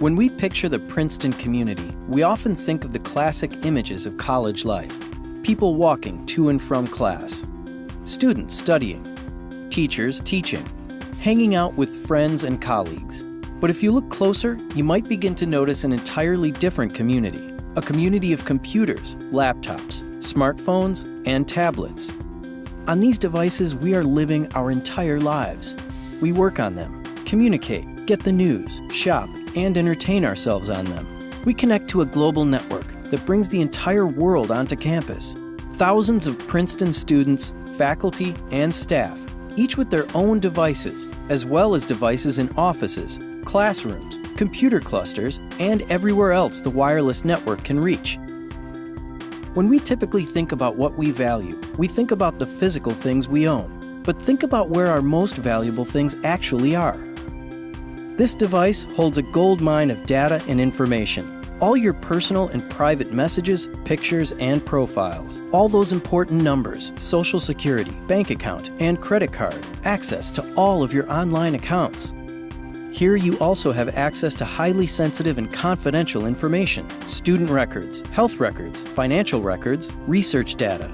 When we picture the Princeton community, we often think of the classic images of college life. People walking to and from class, students studying, teachers teaching, hanging out with friends and colleagues. But if you look closer, you might begin to notice an entirely different community, a community of computers, laptops, smartphones, and tablets. On these devices, we are living our entire lives. We work on them, communicate, get the news, shop, and entertain ourselves on them. We connect to a global network that brings the entire world onto campus. Thousands of Princeton students, faculty, and staff, each with their own devices, as well as devices in offices, classrooms, computer clusters, and everywhere else the wireless network can reach. When we typically think about what we value, we think about the physical things we own. But think about where our most valuable things actually are. This device holds a gold mine of data and information. All your personal and private messages, pictures, and profiles. All those important numbers, social security, bank account, and credit card. Access to all of your online accounts. Here you also have access to highly sensitive and confidential information. Student records, health records, financial records, research data.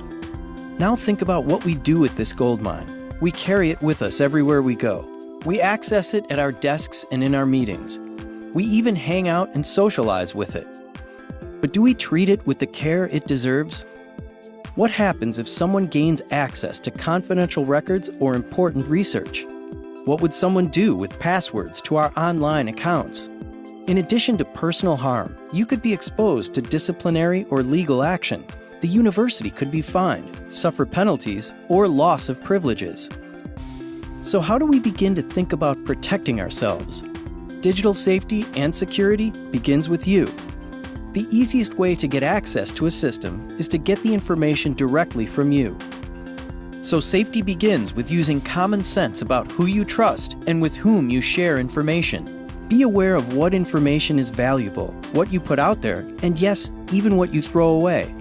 Now think about what we do with this gold mine. We carry it with us everywhere we go. We access it at our desks and in our meetings. We even hang out and socialize with it. But do we treat it with the care it deserves? What happens if someone gains access to confidential records or important research? What would someone do with passwords to our online accounts? In addition to personal harm, you could be exposed to disciplinary or legal action. The university could be fined, suffer penalties, or loss of privileges. So how do we begin to think about protecting ourselves? Digital safety and security begins with you. The easiest way to get access to a system is to get the information directly from you. So safety begins with using common sense about who you trust and with whom you share information. Be aware of what information is valuable, what you put out there, and yes, even what you throw away.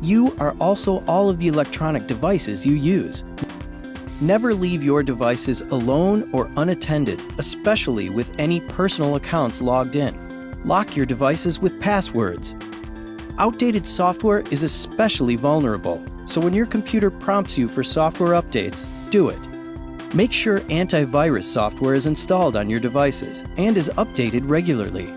You are also all of the electronic devices you use. Never leave your devices alone or unattended, especially with any personal accounts logged in. Lock your devices with passwords. Outdated software is especially vulnerable, so when your computer prompts you for software updates, do it. Make sure antivirus software is installed on your devices and is updated regularly.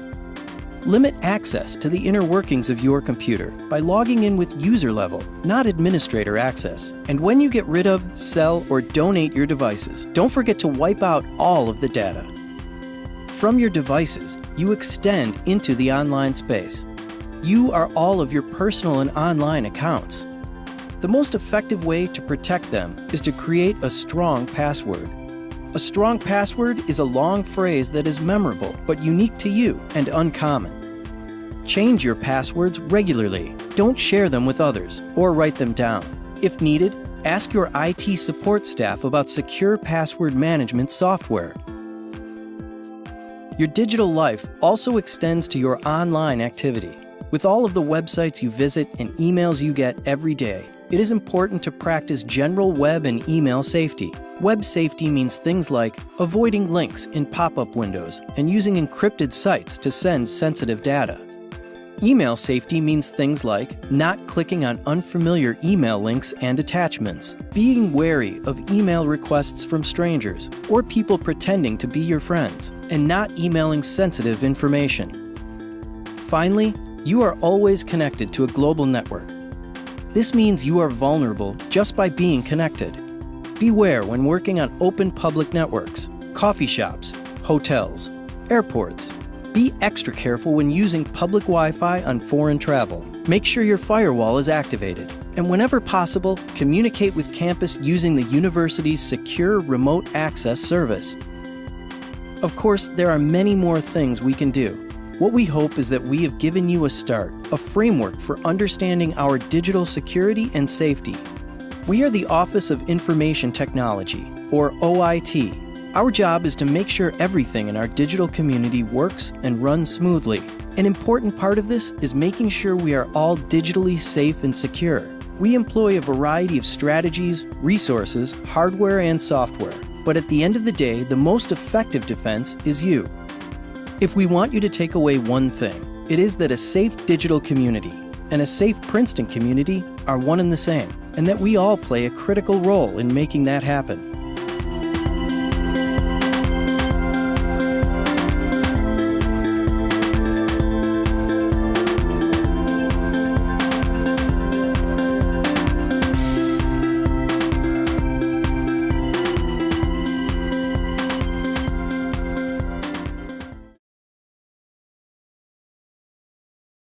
Limit access to the inner workings of your computer by logging in with user level, not administrator access. And when you get rid of, sell, or donate your devices, don't forget to wipe out all of the data. From your devices, you extend into the online space. You are all of your personal and online accounts. The most effective way to protect them is to create a strong password. A strong password is a long phrase that is memorable but unique to you and uncommon. Change your passwords regularly. Don't share them with others or write them down. If needed, ask your IT support staff about secure password management software. Your digital life also extends to your online activity. With all of the websites you visit and emails you get every day, it is important to practice general web and email safety. Web safety means things like avoiding links in pop-up windows and using encrypted sites to send sensitive data. Email safety means things like not clicking on unfamiliar email links and attachments, being wary of email requests from strangers or people pretending to be your friends, and not emailing sensitive information. Finally, you are always connected to a global network. This means you are vulnerable just by being connected. Beware when working on open public networks, coffee shops, hotels, airports. Be extra careful when using public Wi-Fi on foreign travel. Make sure your firewall is activated. And whenever possible, communicate with campus using the university's secure remote access service. Of course, there are many more things we can do. What we hope is that we have given you a start, a framework for understanding our digital security and safety. We are the Office of Information Technology, or OIT. Our job is to make sure everything in our digital community works and runs smoothly. An important part of this is making sure we are all digitally safe and secure. We employ a variety of strategies, resources, hardware, and software. But at the end of the day, the most effective defense is you. If we want you to take away one thing, it is that a safe digital community and a safe Princeton community are one and the same, and that we all play a critical role in making that happen.